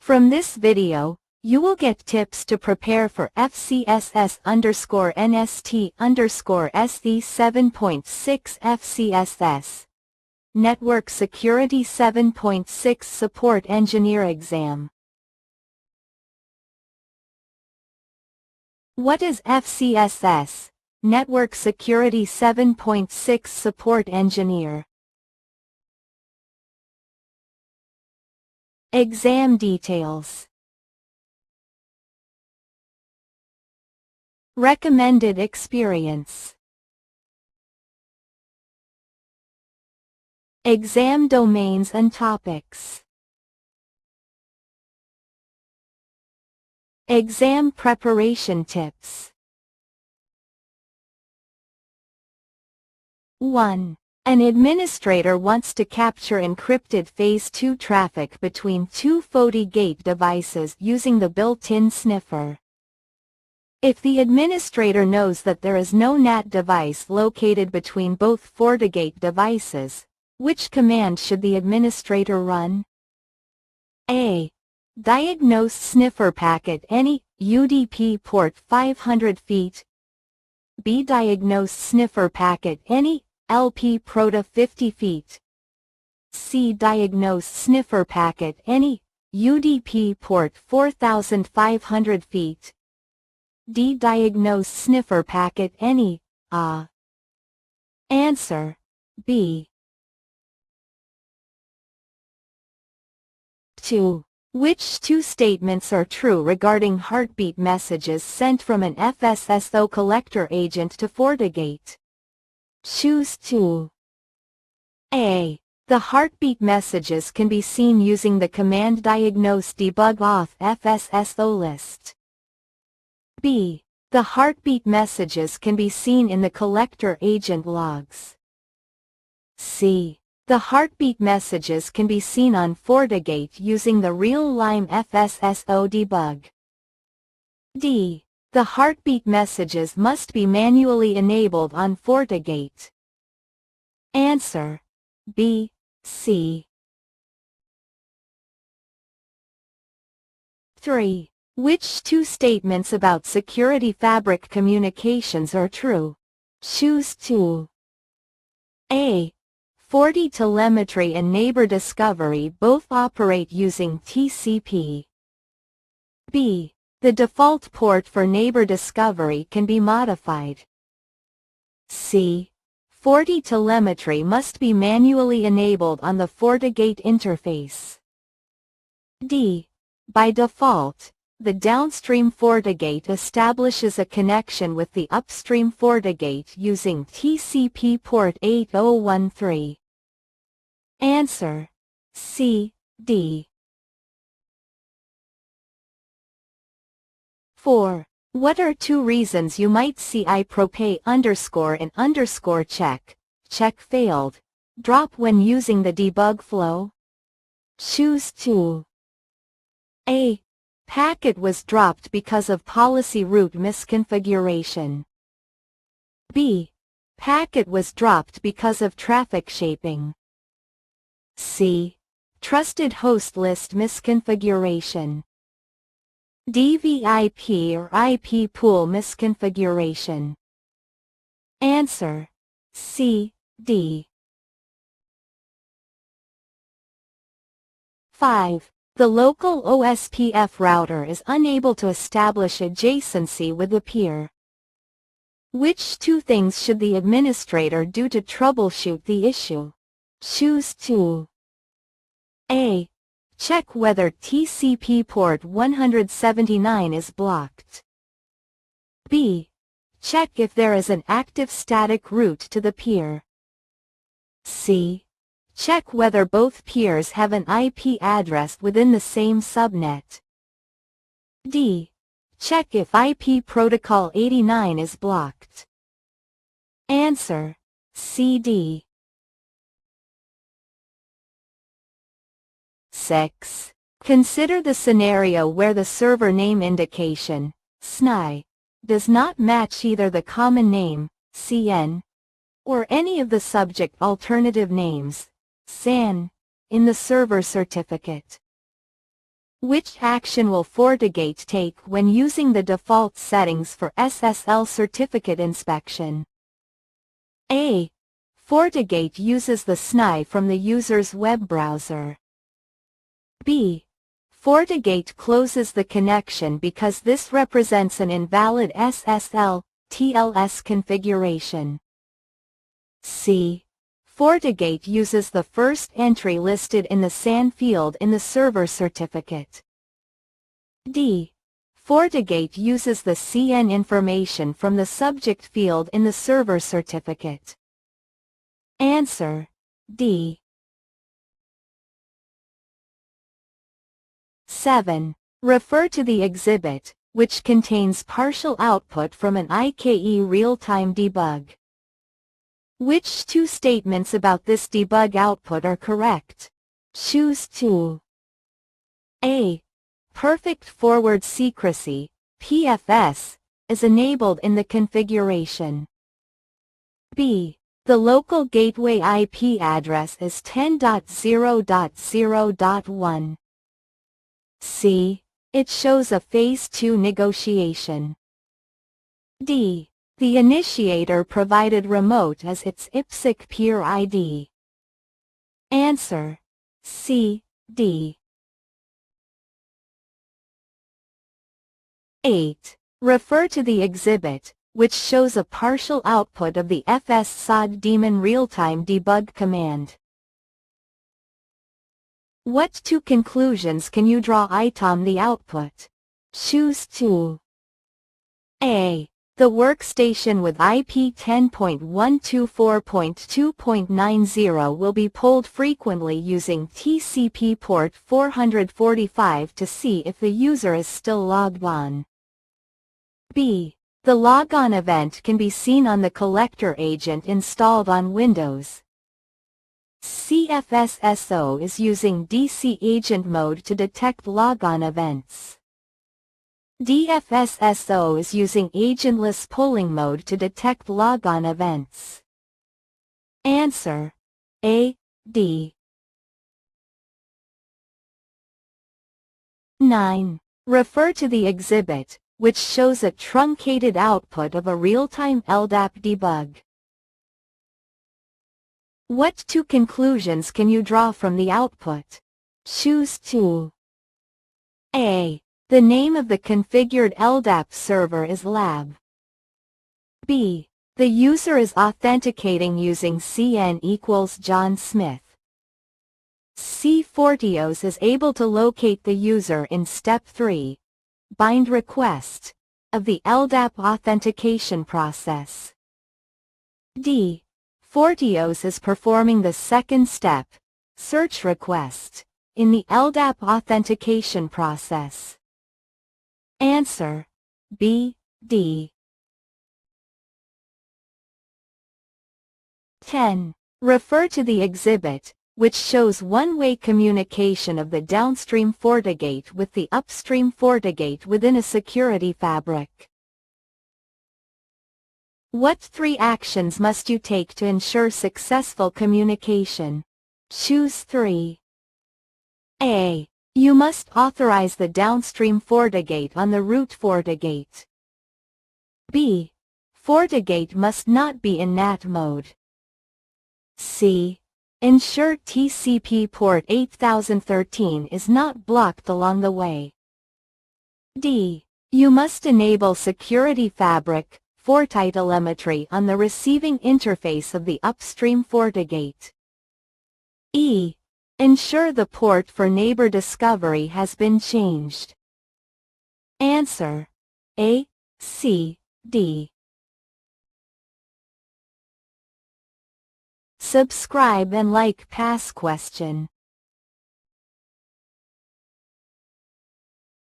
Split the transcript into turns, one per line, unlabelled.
From this video, you will get tips to prepare for FCSS_NST_SE-7.6 FCSS Network Security 7.6 Support Engineer Exam. What is FCSS, Network Security 7.6 Support Engineer? Exam details. Recommended experience. Exam domains and topics. Exam preparation tips. 1. An administrator wants to capture encrypted Phase 2 traffic between two FortiGate devices using the built-in sniffer. If the administrator knows that there is no NAT device located between both FortiGate devices, which command should the administrator run? A. Diagnose sniffer packet any UDP port 500 feet. B. Diagnose sniffer packet any LP Prota 50 feet. C. Diagnose sniffer packet any UDP port 4500 feet. D. Diagnose sniffer packet any Answer B. 2. Which two statements are true regarding heartbeat messages sent from an FSSO collector agent to FortiGate? Choose 2. A. The heartbeat messages can be seen using the command diagnose debug auth FSSO list. B. The heartbeat messages can be seen in the collector agent logs. C. The heartbeat messages can be seen on FortiGate using the real-time FSSO debug. D. The heartbeat messages must be manually enabled on FortiGate. Answer B, C. 3. Which two statements about security fabric communications are true? Choose 2. A. FortiTelemetry and Neighbor Discovery both operate using TCP. B. The default port for Neighbor Discovery can be modified. C. FortiTelemetry must be manually enabled on the FortiGate interface. D. By default, the downstream FortiGate establishes a connection with the upstream FortiGate using TCP port 8013. Answer C, D. 4. What are two reasons you might see iPropay _in_check failed, drop when using the debug flow? Choose 2. A. Packet was dropped because of policy route misconfiguration. B. Packet was dropped because of traffic shaping. C. Trusted host list misconfiguration. DVIP or IP pool misconfiguration. Answer C, D. 5. The local OSPF router is unable to establish adjacency with the peer. Which two things should the administrator do to troubleshoot the issue? Choose 2. A. Check whether TCP port 179 is blocked. B. Check if there is an active static route to the peer. C. Check whether both peers have an IP address within the same subnet. D. Check if IP protocol 89 is blocked. Answer C, D. 6. Consider the scenario where the server name indication, SNI, does not match either the common name, CN, or any of the subject alternative names, SAN, in the server certificate. Which action will FortiGate take when using the default settings for SSL certificate inspection? A. FortiGate uses the SNI from the user's web browser. B. FortiGate closes the connection because this represents an invalid SSL/TLS configuration. C. FortiGate uses the first entry listed in the SAN field in the server certificate. D. FortiGate uses the CN information from the subject field in the server certificate. Answer: D. 7. Refer to the exhibit, which contains partial output from an IKE real-time debug. Which two statements about this debug output are correct? Choose 2. A. Perfect forward secrecy, PFS, is enabled in the configuration. B. The local gateway IP address is 10.0.0.1. C. It shows a Phase 2 negotiation. D. The initiator provided remote as its IPsec peer ID. Answer: C. D. 8. Refer to the exhibit, which shows a partial output of the FS-SOD daemon real-time debug command. What two conclusions can you draw from the output? Choose 2. A. The workstation with IP 10.124.2.90 will be polled frequently using TCP port 445 to see if the user is still logged on. B. The logon event can be seen on the collector agent installed on Windows. CFSSO is using DC agent mode to detect logon events. DFSSO is using agentless polling mode to detect logon events. Answer: A. D. 9. Refer to the exhibit, which shows a truncated output of a real-time LDAP debug. What two conclusions can you draw from the output? Choose 2. A. The name of the configured LDAP server is lab. B. The user is authenticating using CN equals John Smith. C. Fortios is able to locate the user in step 3, bind request, of the LDAP authentication process. D. Fortios is performing the second step, search request, in the LDAP authentication process. Answer: B. D. 10. Refer to the exhibit, which shows one-way communication of the downstream FortiGate with the upstream FortiGate within a security fabric. What 3 actions must you take to ensure successful communication? Choose 3. A. You must authorize the downstream FortiGate on the root FortiGate. B. FortiGate must not be in NAT mode. C. Ensure TCP port 8013 is not blocked along the way. D. You must enable Security Fabric, FortiTelemetry on the receiving interface of the upstream FortiGate. E. Ensure the port for neighbor discovery has been changed. Answer: A, C, D. Subscribe and like past question.